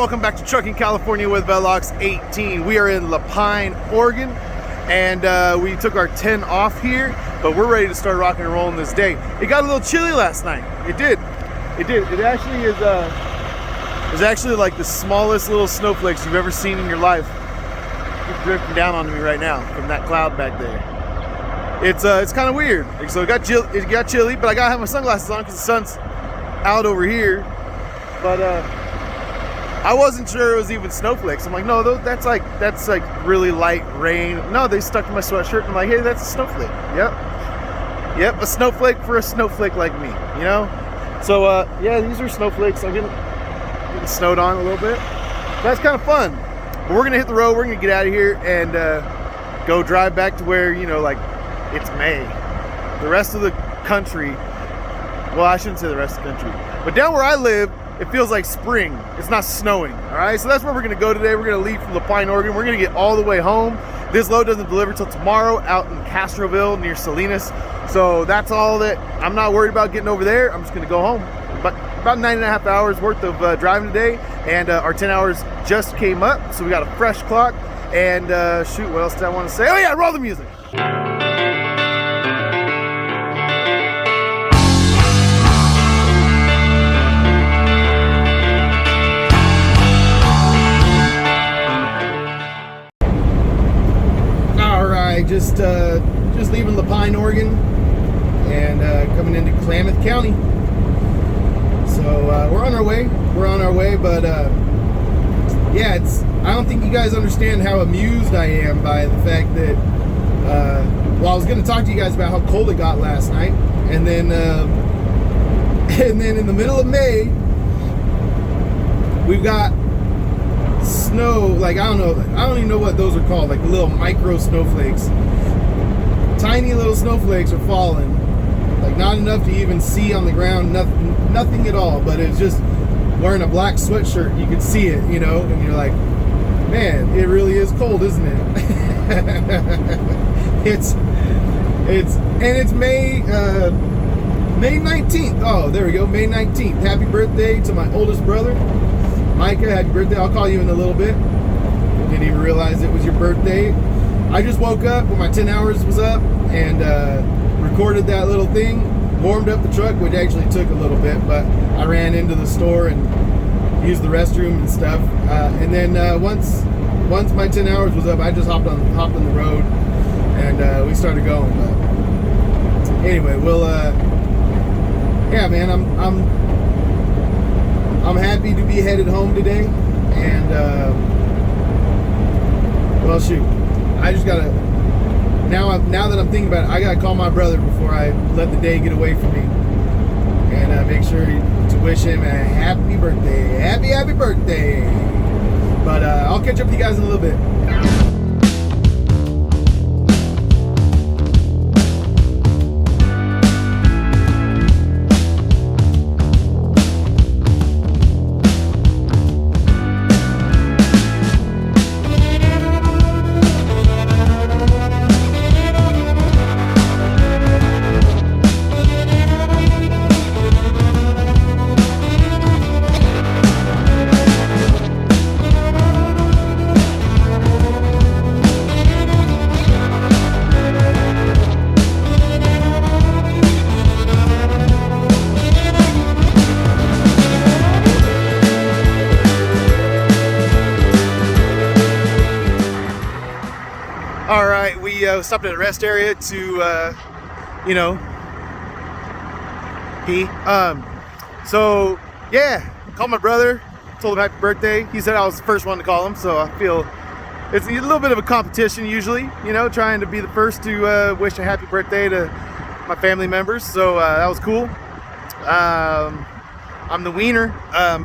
welcome back to Trucking California with Velox 18. We are in La Pine, Oregon, and we took our 10 off here, but we're ready to start rocking and rolling this day. It got a little chilly last night. It did. It actually is actually like the smallest little snowflakes you've ever seen in your life. It's drifting down onto me right now from that cloud back there. It's kind of weird. So it got chilly, but I gotta have my sunglasses on because the sun's out over here. But I wasn't sure it was even snowflakes. I'm like, no, that's like really light rain. No, they stuck to my sweatshirt. I'm like, hey, that's a snowflake. Yep, a snowflake for a snowflake like me, you know? So yeah, these are snowflakes. I'm getting snowed on a little bit. That's kind of fun. But we're gonna hit the road. We're gonna get out of here and go drive back to where, you know, like it's May. The rest of the country, well, I shouldn't say the rest of the country, but down where I live, it feels like spring. It's not snowing, all right? So that's where we're gonna go today. We're gonna leave from La Pine, Oregon. We're gonna get all the way home. This load doesn't deliver till tomorrow out in Castroville near Salinas. So that's all that, I'm not worried about getting over there. I'm just gonna go home. But about 9.5 hours worth of driving today, and our 10 hours just came up. So we got a fresh clock, and shoot, what else did I wanna say? Oh yeah, roll the music. Just leaving La Pine, Oregon, and coming into Klamath County. So we're on our way. But yeah, I don't think you guys understand how amused I am by the fact that well, I was going to talk to you guys about how cold it got last night, and then in the middle of May we've got snow. Like, I don't even know what those are called, like little micro snowflakes. Tiny little snowflakes are falling, like not enough to even see on the ground, nothing at all. But it's just wearing a black sweatshirt, you can see it, you know, and you're like, man, it really is cold, isn't it? it's May 19th. Oh, there we go, May 19th. Happy birthday to my oldest brother, Micah. Happy birthday. I'll call you in a little bit. Didn't even realize it was your birthday. I just woke up when my 10 hours was up and recorded that little thing, warmed up the truck, which actually took a little bit, but I ran into the store and used the restroom and stuff. And then once my 10 hours was up, I just hopped on the road and we started going. But anyway, we'll yeah, man, I'm happy to be headed home today, and well, shoot, I just gotta, now that I'm thinking about it, I gotta call my brother before I let the day get away from me, and make sure to wish him a happy birthday, happy birthday. But I'll catch up with you guys in a little bit. All right, we stopped at a rest area to, you know, pee. So yeah, called my brother, told him happy birthday. He said I was the first one to call him, so I feel it's a little bit of a competition usually, you know, trying to be the first to wish a happy birthday to my family members. So that was cool. I'm the wiener,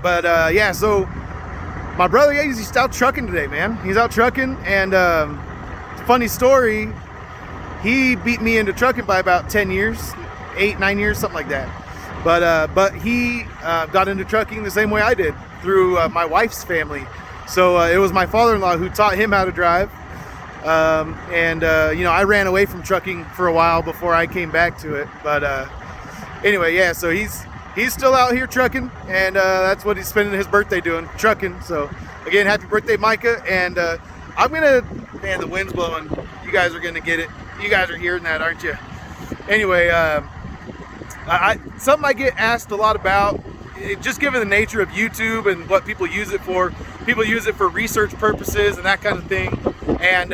but yeah. So my brother, yeah, he's out trucking today, man. He's out trucking, and funny story, he beat me into trucking by about 10 years, 8-9 years, something like that. But he got into trucking the same way I did, through my wife's family. So it was my father-in-law who taught him how to drive. You know, I ran away from trucking for a while before I came back to it. But anyway, yeah, so he's he's still out here trucking, and that's what he's spending his birthday doing, trucking. So again, happy birthday, Micah. And I'm gonna, man, the wind's blowing. You guys are gonna get it. You guys are hearing that, aren't you? Anyway, something I get asked a lot about, just given the nature of YouTube and what people use it for. People use it for research purposes and that kind of thing. And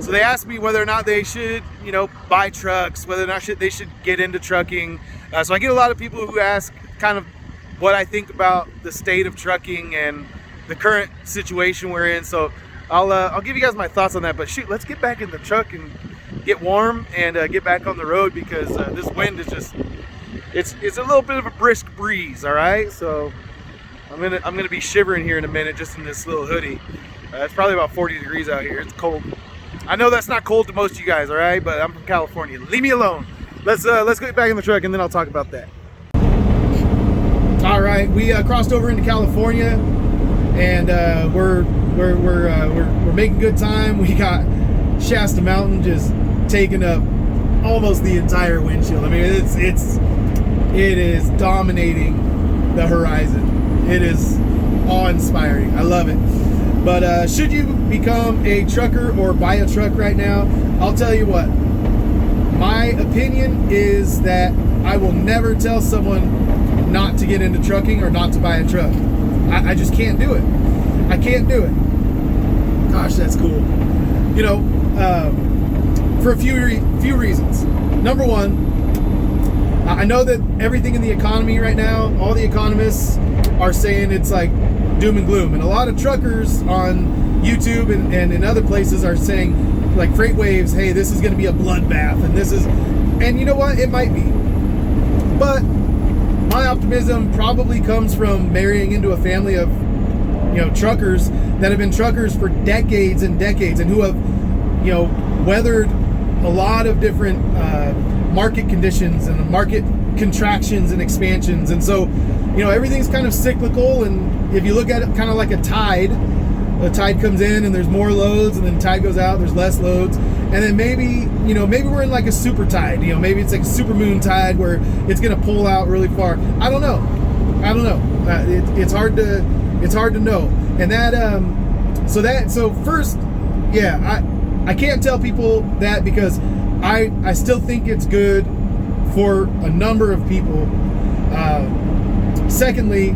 so they asked me whether or not they should, you know, buy trucks, whether or not they should get into trucking. So I get a lot of people who ask kind of what I think about the state of trucking and the current situation we're in. So I'll give you guys my thoughts on that. But shoot, let's get back in the truck and get warm and get back on the road, because this wind is just, it's a little bit of a brisk breeze. All right, so I'm gonna be shivering here in a minute just in this little hoodie. It's probably about 40 degrees out here. It's cold. I know that's not cold to most of you guys, all right, but I'm from California. Leave me alone. Let's get back in the truck and then I'll talk about that. All right, we crossed over into California, and we're making good time. We got Shasta Mountain just taking up almost the entire windshield. I mean, it is dominating the horizon. It is awe-inspiring. I love it. But should you become a trucker or buy a truck right now, I'll tell you what, my opinion is that I will never tell someone not to get into trucking or not to buy a truck. I just can't do it. I can't do it. Gosh, that's cool. You know, for a few reasons. Number one, I know that everything in the economy right now, all the economists are saying it's like doom and gloom, and a lot of truckers on YouTube and in other places are saying, like Freight Waves, hey, this is going to be a bloodbath, and you know what, it might be, but my optimism probably comes from marrying into a family of, you know, truckers that have been truckers for decades and decades, and who have, you know, weathered a lot of different market conditions and market contractions and expansions. And so, you know, everything's kind of cyclical, and if you look at it kind of like a tide comes in and there's more loads, and then the tide goes out, there's less loads, and then maybe we're in like a super tide, you know, maybe it's like a super moon tide where it's going to pull out really far. I don't know. It's hard to know. And that, so first, yeah, I can't tell people that, because I still think it's good for a number of people. Secondly,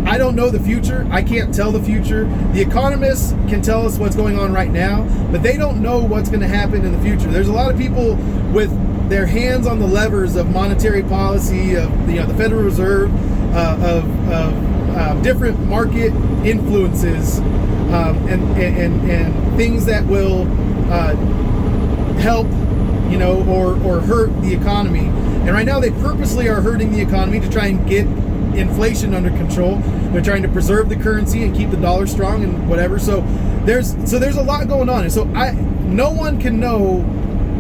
I don't know the future. I can't tell the future. The economists can tell us what's going on right now, but they don't know what's going to happen in the future. There's a lot of people with their hands on the levers of monetary policy, of the Federal Reserve, of different market influences, and things that will help, you know, or hurt the economy. And right now they purposely are hurting the economy to try and get inflation under control. They're trying to preserve the currency and keep the dollar strong and whatever. So there's a lot going on. And so no one can know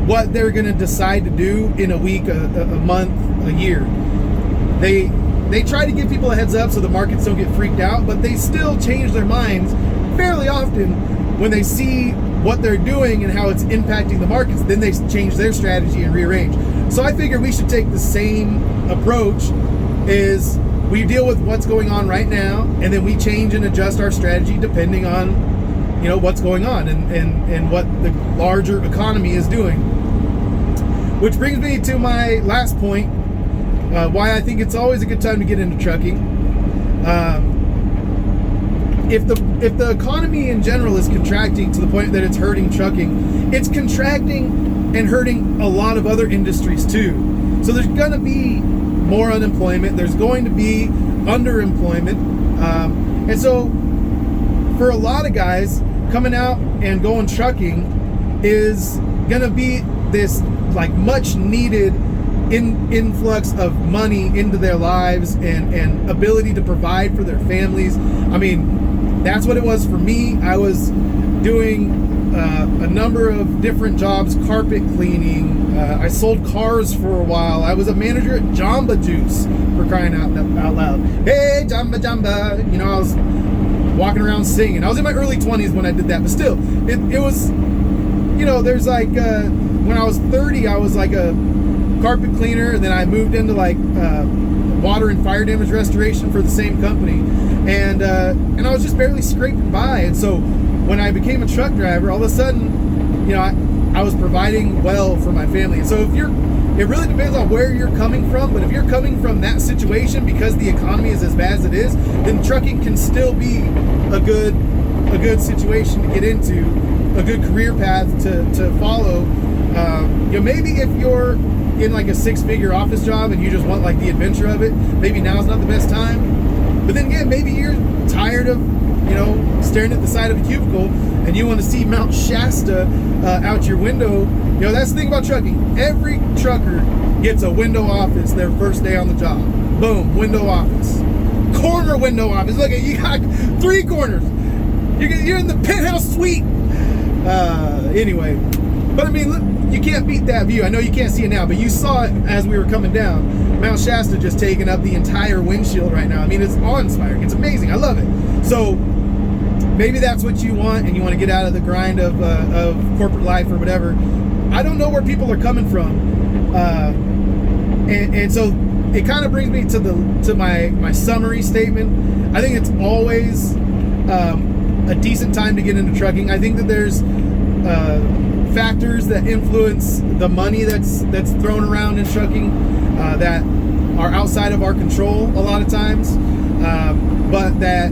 what they're going to decide to do in a week, a month, a year. They try to give people a heads up so the markets don't get freaked out, but they still change their minds fairly often when they see what they're doing and how it's impacting the markets. Then they change their strategy and rearrange. So I figure we should take the same approach, is we deal with what's going on right now, and then we change and adjust our strategy depending on, you know, what's going on and what the larger economy is doing. Which brings me to my last point, why I think it's always a good time to get into trucking. If the economy in general is contracting to the point that it's hurting trucking, it's contracting and hurting a lot of other industries too. So there's going to be more unemployment. There's going to be underemployment. And so for a lot of guys, coming out and going trucking is going to be this like much needed influx of money into their lives and ability to provide for their families. I mean, that's what it was for me. I was doing a number of different jobs, carpet cleaning. I sold cars for a while. I was a manager at Jamba Juice, for crying out loud. Hey, Jamba Jamba. You know, I was walking around singing. I was in my early 20s when I did that, but still, it was, you know, there's like, when I was 30, I was like a carpet cleaner, and then I moved into like water and fire damage restoration for the same company, and I was just barely scraping by. And so when I became a truck driver, all of a sudden, I was providing well for my family. And so it really depends on where you're coming from, but if you're coming from that situation because the economy is as bad as it is, then trucking can still be a good situation to get into, a good career path to follow. Maybe if you're in like a 6-figure office job and you just want like the adventure of it, maybe now's not the best time. But then again, maybe you're tired of staring at the side of a cubicle and you want to see Mount Shasta out your window. That's the thing about trucking. Every trucker gets a window office their first day on the job. Boom, window office. Corner window office. Look, you got 3 corners. You're in the penthouse suite. Anyway, but I mean, look, you can't beat that view. I know you can't see it now, but you saw it as we were coming down. Mount Shasta just taking up the entire windshield right now. I mean, it's awe-inspiring. It's amazing. I love it. So maybe that's what you want, and you want to get out of the grind of corporate life or whatever. I don't know where people are coming from, and so it kind of brings me to my summary statement. I think it's always a decent time to get into trucking. I think that there's factors that influence the money that's thrown around in trucking that are outside of our control a lot of times, but that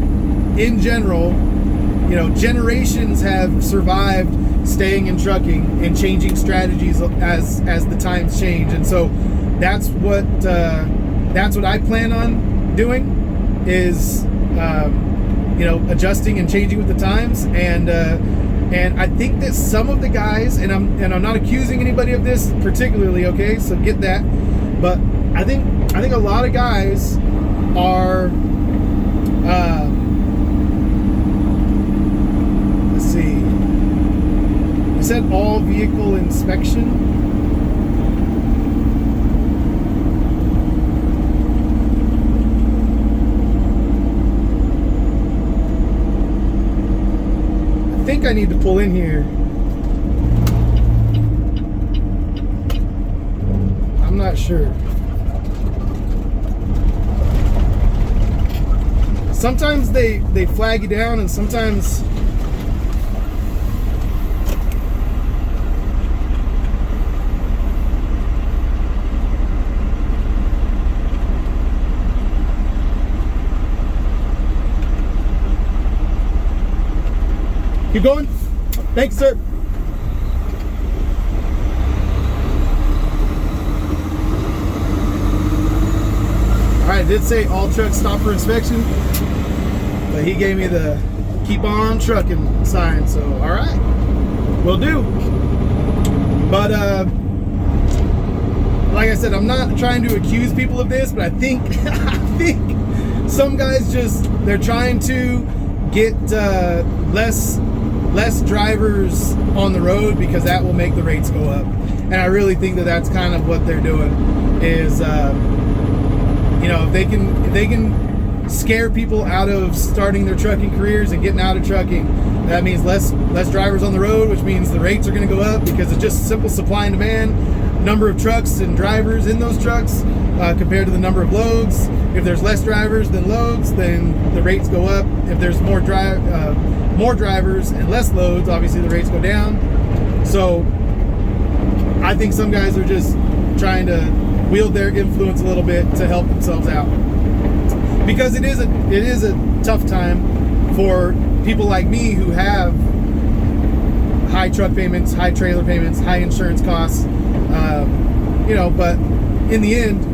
in general, generations have survived staying in trucking and changing strategies as the times change. And so that's what I plan on doing is adjusting and changing with the times. And I think that some of the guys, and I'm not accusing anybody of this particularly, okay, so get that, but I think a lot of guys are let's see, it said all vehicle inspection. I think I need to pull in here. I'm not sure. Sometimes they flag you down, and sometimes keep going. Thanks, sir. All right, I did say all trucks stop for inspection, but he gave me the keep on trucking sign, so all right, will do. But like I said, I'm not trying to accuse people of this, but I think some guys they're trying to get less drivers on the road because that will make the rates go up. And I really think that that's kind of what they're doing is if they can scare people out of starting their trucking careers and getting out of trucking, that means less drivers on the road, which means the rates are going to go up because it's just simple supply and demand, number of trucks and drivers in those trucks compared to the number of loads. If there's less drivers than loads, then the rates go up. If there's more drivers and less loads, obviously the rates go down. So I think some guys are just trying to wield their influence a little bit to help themselves out, because it is a tough time for people like me who have high truck payments, high trailer payments, high insurance costs, but in the end,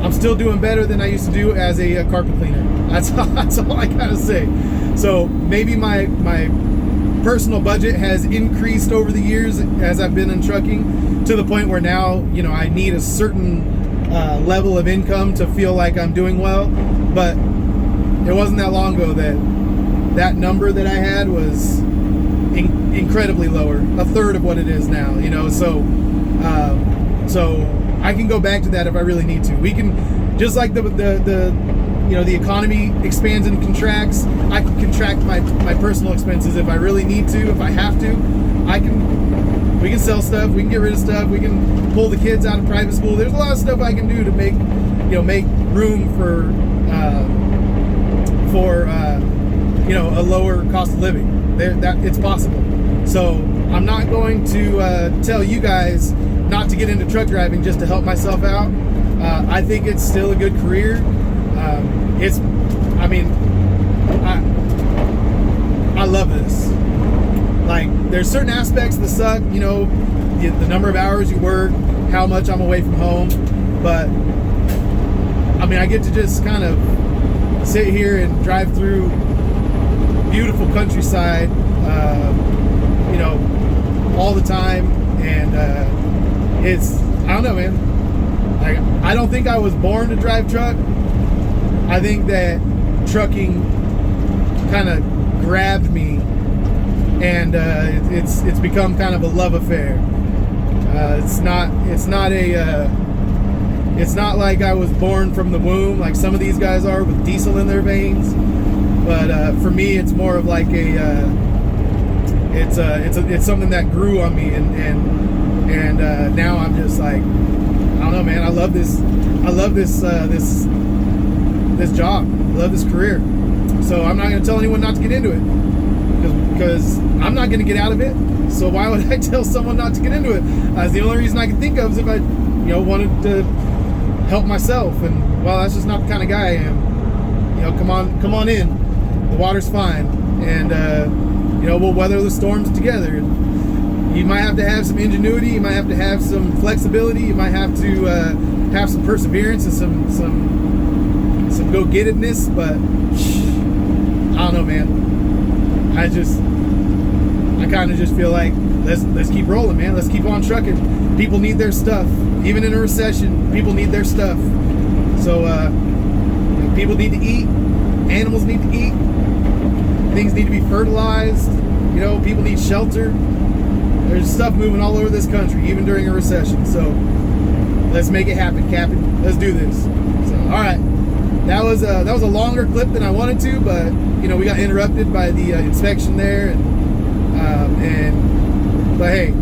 I'm still doing better than I used to do as a carpet cleaner. That's all I gotta say. So maybe my personal budget has increased over the years as I've been in trucking to the point where now, I need a certain level of income to feel like I'm doing well. But it wasn't that long ago that number that I had was incredibly lower, a third of what it is now, so I can go back to that if I really need to. We can, just like the the economy expands and contracts, I can contract my personal expenses if I really need to, if I have to. We can sell stuff, we can get rid of stuff, we can pull the kids out of private school. There's a lot of stuff I can do to make room for a lower cost of living. It's possible. So I'm not going to tell you guys not to get into truck driving just to help myself out. I think it's still a good career. I love this. Like, there's certain aspects that suck, the number of hours you work, how much I'm away from home, but I get to just kind of sit here and drive through beautiful countryside, all the time, and I don't know, man. I don't think I was born to drive truck. I think that trucking kind of grabbed me, and it's become kind of a love affair. It's not like I was born from the womb like some of these guys are with diesel in their veins. But for me, it's more of like it's something that grew on me, and now I'm just like, I don't know, man. I love this job. I love this career. So I'm not going to tell anyone not to get into it, because I'm not going to get out of it. So why would I tell someone not to get into it? The only reason I can think of is if I, wanted to help myself. And well, that's just not the kind of guy I am. Come on in. The water's fine, and we'll weather the storms together. You might have to have some ingenuity. You might have to have some flexibility. You might have to have some perseverance and some go-gettedness. But I don't know, man. I kind of just feel like let's keep rolling, man. Let's keep on trucking. People need their stuff. Even in a recession, people need their stuff. So people need to eat. Animals need to eat. Things need to be fertilized. People need shelter. There's stuff moving all over this country, even during a recession. So let's make it happen, Captain. Let's do this. So, all right. That was a longer clip than I wanted to, but we got interrupted by the inspection there, but hey,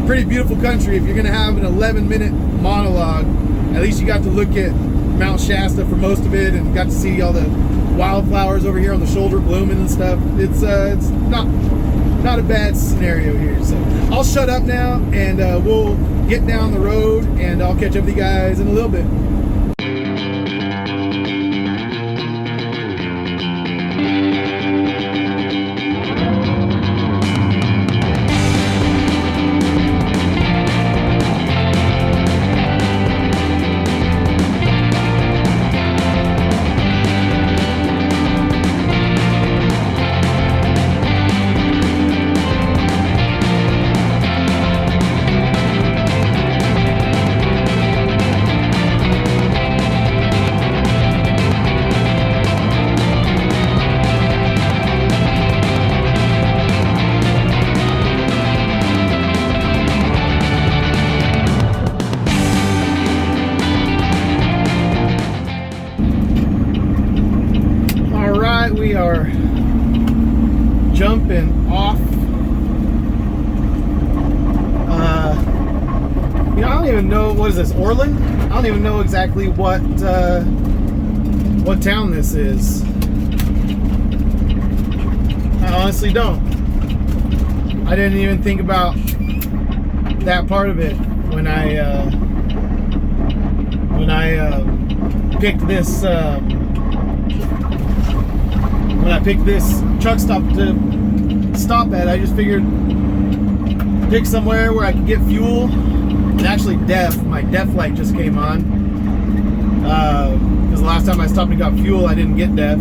pretty beautiful country. If you're gonna have an 11-minute monologue, at least you got to look at Mount Shasta for most of it, and got to see all the wildflowers over here on the shoulder blooming and stuff. It's not a bad scenario here. So I'll shut up now, and we'll get down the road, and I'll catch up with you guys in a little bit. We are jumping off. I don't even know, what is this, Orland? I don't even know exactly what town this is. I honestly don't. I didn't even think about that part of it when I picked this. When I picked this truck stop to stop at, I just figured pick somewhere where I could get fuel. And actually my DEF light just came on. Because the last time I stopped and got fuel, I didn't get DEF.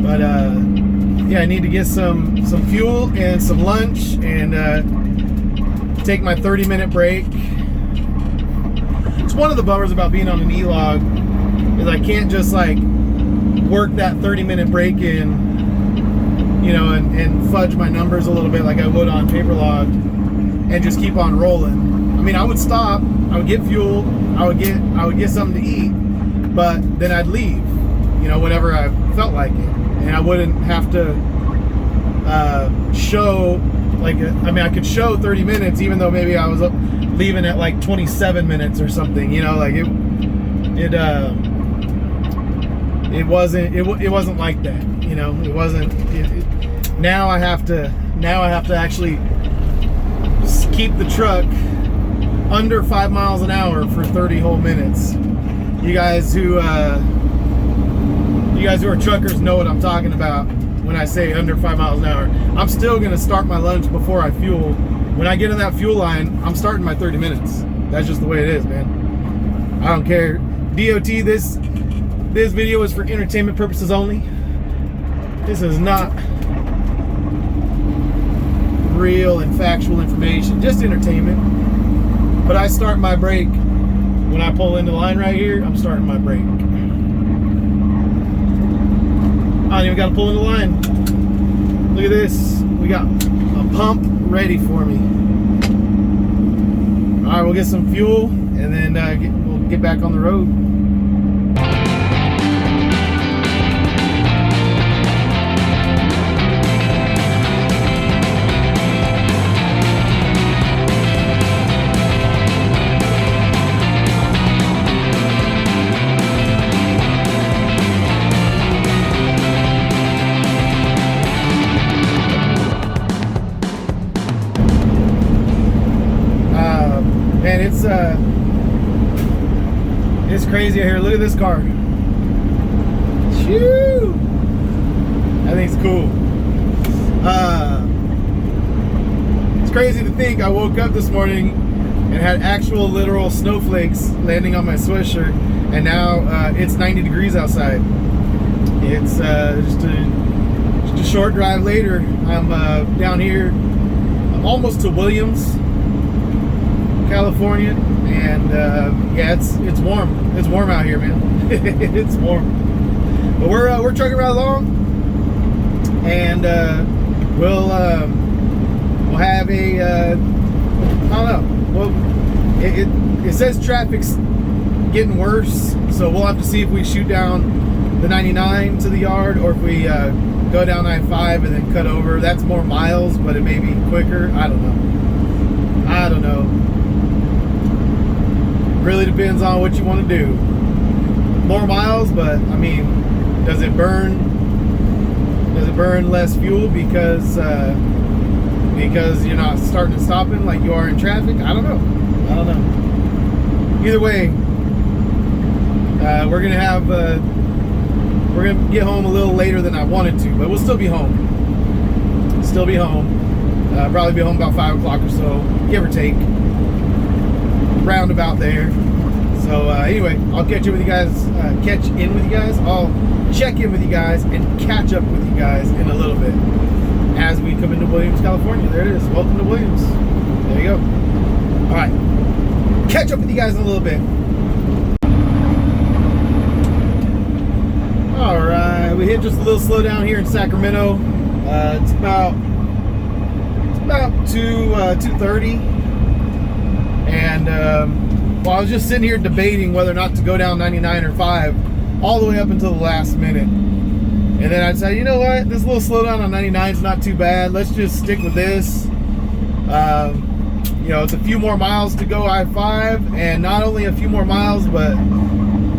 But yeah, I need to get some fuel and some lunch, and take my 30-minute break. It's one of the bummers about being on an e-log, is I can't just like work that 30-minute break in, and fudge my numbers a little bit like I would on paper log, and just keep on rolling. I would stop, I would get fuel, I would get something to eat, but then I'd leave. you know, whenever I felt like it, and I wouldn't have to show like I could show 30 minutes even though maybe I was leaving at like 27 minutes or something, you know, like it wasn't like that, you know. It wasn't. Now I have to actually keep the truck under 5 miles an hour for 30 whole minutes. You guys who are truckers know what I'm talking about when I say under 5 miles an hour. I'm still gonna start my lunch before I fuel. When I get in that fuel line, I'm starting my 30 minutes. That's just the way it is, man. I don't care. DOT, this video is for entertainment purposes only. This is not real and factual information, just entertainment. But I start my brake when I pull into the line right here. I'm starting my brake. I don't even got to pull in the line. Look at this. We got a pump ready for me. All right, we'll get some fuel and then we'll get back on the road. Man, it's crazy out here. Look at this car. Shoo! That thing's cool. It's crazy to think I woke up this morning and had actual literal snowflakes landing on my sweatshirt, and now it's 90 degrees outside. It's just a short drive later. I'm down here. I'm almost to Williams, California, and yeah, it's warm. It's warm out here, man. It's warm. But we're trucking right along, and we'll have a I don't know. Well, it says traffic's getting worse, so we'll have to see if we shoot down the 99 to the yard or if we go down I-5 and then cut over. That's more miles, but it may be quicker. I don't know. Really depends on what you want to do. More miles, but I mean, does it burn less fuel because you're not starting and stopping like you are in traffic? I don't know. Either way, we're gonna get home a little later than I wanted to, but we'll still be home. Probably be home about 5 o'clock or so, give or take. Roundabout there. So anyway, I'll catch in with you guys. I'll check in with you guys and catch up with you guys in a little bit as we come into Williams, California. There it is. Welcome to Williams. There you go. All right, catch up with you guys in a little bit. All right, we hit just a little slow down here in Sacramento. It's about 2:30. And well, I was just sitting here debating whether or not to go down 99 or 5 all the way up until the last minute. And then I'd say, you know what, this little slowdown on 99 is not too bad. Let's just stick with this. You know, it's a few more miles to go I-5, and not only a few more miles, but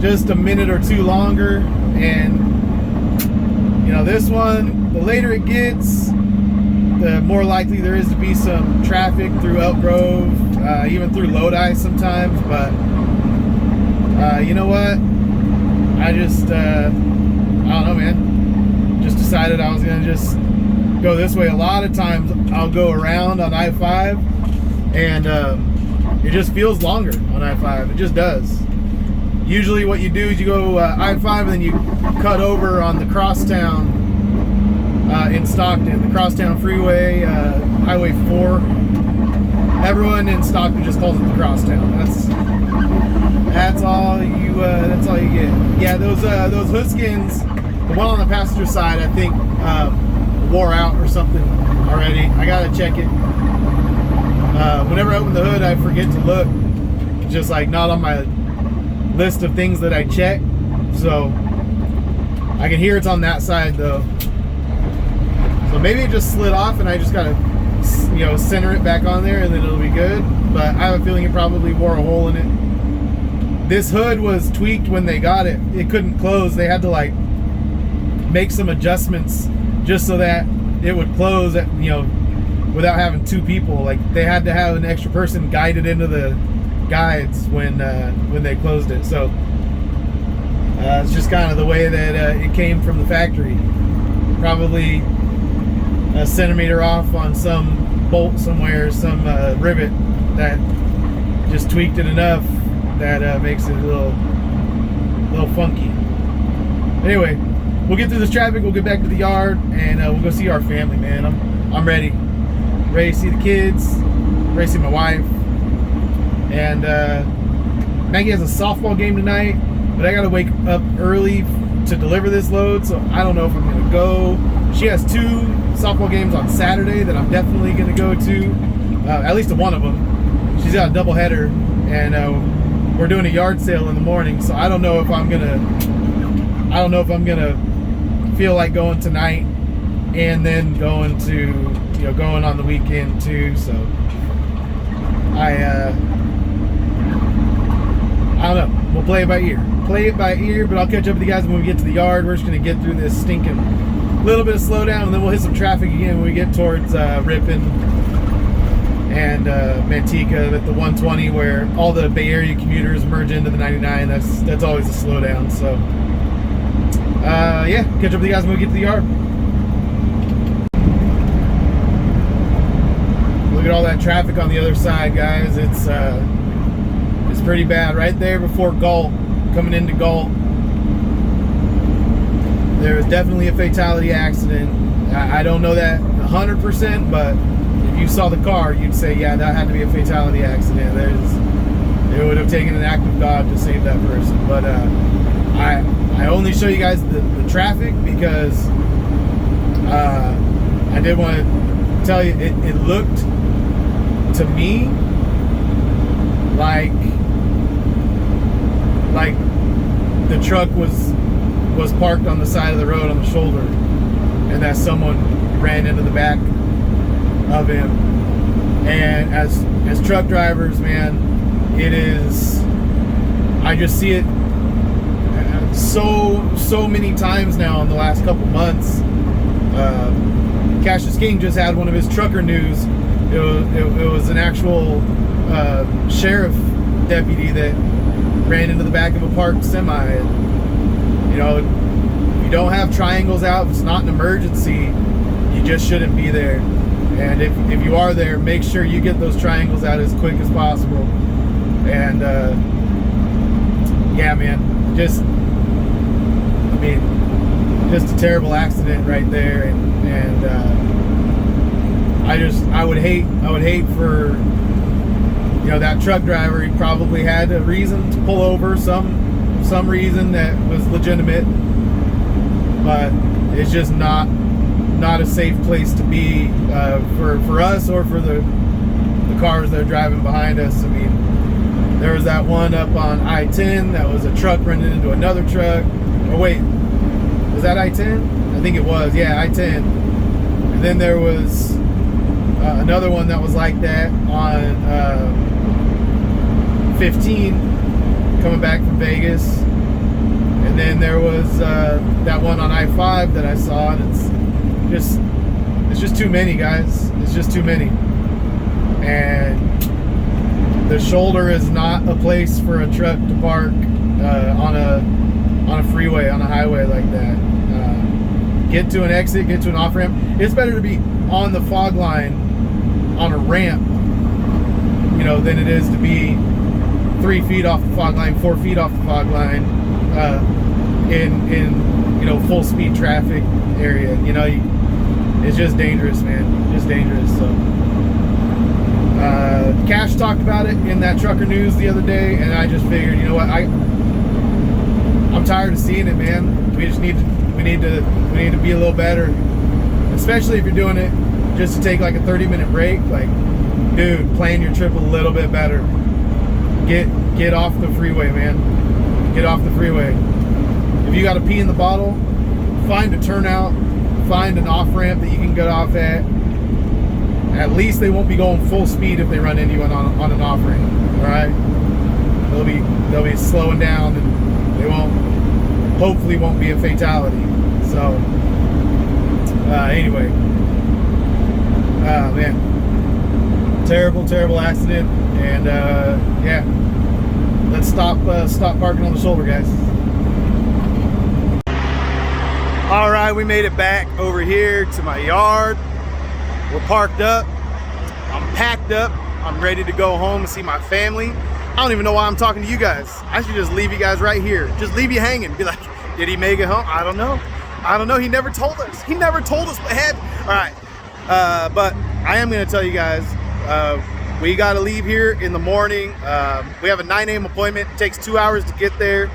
just a minute or two longer. And you know, this one, the later it gets, the more likely there is to be some traffic through Elk Grove, even through Lodi sometimes. But you know what? I just I don't know, man. Just decided I was gonna just go this way. A lot of times I'll go around on I-5, and it just feels longer on I-5. It just does. Usually what you do is you go I-5 and then you cut over on the crosstown in Stockton, the crosstown freeway, Highway 4. Everyone in Stockton just calls it the crosstown. That's all you get. Yeah, those hood skins, the one on the passenger side, I think wore out or something already. I gotta check it. Whenever I open the hood, I forget to look. It's just like not on my list of things that I check. So I can hear it's on that side though. So maybe it just slid off and I just gotta, you know, center it back on there and then it'll be good. But I have a feeling it probably wore a hole in it. This hood was tweaked when they got it. It couldn't close. They had to like make some adjustments just so that it would close at, you know, without having two people. Like they had to have an extra person guided into the guides when they closed it. So it's just kind of the way that it came from the factory. Probably a centimeter off on some bolt somewhere, some rivet that just tweaked it enough that makes it a little funky. Anyway, we'll get through this traffic, we'll get back to the yard, and we'll go see our family, man. I'm ready to see the kids, ready to see my wife. And Maggie has a softball game tonight, but I gotta wake up early to deliver this load, so I don't know if I'm gonna go. She has 2 softball games on Saturday that I'm definitely gonna go to, at least to one of them. She's got a doubleheader, and we're doing a yard sale in the morning, so I don't know if I'm gonna feel like going tonight and then going on the weekend too. So I don't know. We'll play it by ear. But I'll catch up with you guys when we get to the yard. We're just gonna get through this stinking little bit of slowdown, and then we'll hit some traffic again when we get towards Ripon and Manteca at the 120, where all the Bay Area commuters merge into the 99. That's always a slowdown. So yeah, catch up with you guys when we get to the yard. Look at all that traffic on the other side, guys. It's pretty bad. Right there before Galt, coming into Galt, there was definitely a fatality accident. I don't know that 100%, but if you saw the car, you'd say, yeah, that had to be a fatality accident. It would have taken an act of God to save that person. But I only show you guys the traffic because I did want to tell you, it looked to me like the truck was parked on the side of the road on the shoulder, and that someone ran into the back of him. And as truck drivers, man, it is, I just see it so many times now in the last couple months. Cassius King just had one of his trucker news. It was an actual sheriff deputy that ran into the back of a parked semi. And, you know, if you don't have triangles out, if it's not an emergency, you just shouldn't be there. And if you are there, make sure you get those triangles out as quick as possible. And yeah, man, just a terrible accident right there. And I would hate for, you know, that truck driver. He probably had a reason to pull over, some reason that was legitimate, but it's just not a safe place to be for us or for the cars that are driving behind us. I mean, there was that one up on I-10 that was a truck running into another truck. Oh wait, was that I-10? I think it was, yeah, I-10. And then there was another one that was like that on 15 coming back from Vegas. And then there was that one on I-5 that I saw, and it's just too many, guys. It's just too many. And the shoulder is not a place for a truck to park on a freeway, on a highway like that. Get to an exit, get to an off ramp. It's better to be on the fog line on a ramp, you know, than it is to be 3 feet off the fog line, 4 feet off the fog line, in you know, full speed traffic area. You know, it's just dangerous, man. Just dangerous. So Cash talked about it in that trucker news the other day, and I just figured, you know what, I'm tired of seeing it, man. We need to be a little better, especially if you're doing it just to take like a 30-minute break. Like, dude, plan your trip a little bit better. Get off the freeway, man. Get off the freeway. If you got to pee in the bottle, find a turnout, find an off ramp that you can get off at least they won't be going full speed if they run into you on an off ramp. All right, they'll be slowing down, and they hopefully won't be a fatality. So anyway, man, terrible accident, and yeah, let's stop parking on the shoulder, guys. All right, we made it back over here to my yard. We're parked up. I'm packed up. I'm ready to go home and see my family. I don't even know why I'm talking to you guys. I should just leave you guys right here. Just leave you hanging. Be like, did he make it home? I don't know. He never told us. He never told us what happened. All right. But I am going to tell you guys, we got to leave here in the morning. We have a 9 a.m. appointment. It takes 2 hours to get there.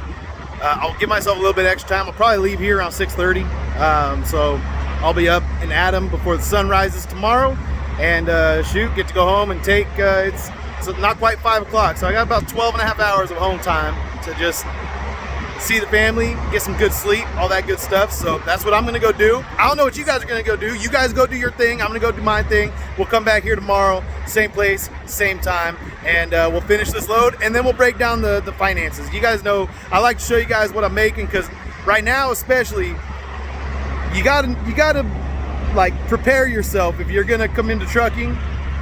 I'll give myself a little bit extra time. I'll probably leave here around 6:30. So I'll be up in Adam before the sun rises tomorrow, and get to go home and take, it's not quite 5 o'clock, so I got about 12 and a half hours of home time to just see the family, get some good sleep, all that good stuff. So that's what I'm gonna go do. I don't know what you guys are gonna go do. You guys go do your thing. I'm gonna go do my thing. We'll come back here tomorrow, same place, same time, and we'll finish this load, and then we'll break down the finances. You guys know I like to show you guys what I'm making, because right now especially, you gotta like prepare yourself if you're gonna come into trucking.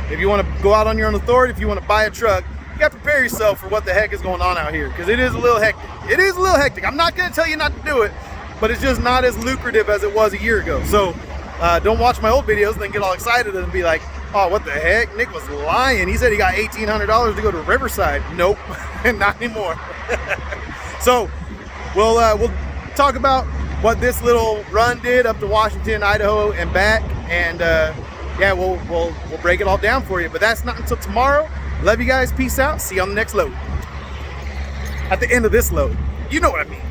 If you want to go out on your own authority, if you want to buy a truck, you gotta prepare yourself for what the heck is going on out here, because it is a little hectic. It is a little hectic. I'm not gonna tell you not to do it, but it's just not as lucrative as it was a year ago. So don't watch my old videos and then get all excited and be like, oh, what the heck? Nick was lying. He said he got $1,800 to go to Riverside. Nope, not anymore. So we'll talk about what this little run did up to Washington, Idaho, and back, and yeah, we'll break it all down for you. But that's not until tomorrow. Love you guys. Peace out. See you on the next load. At the end of this load. You know what I mean.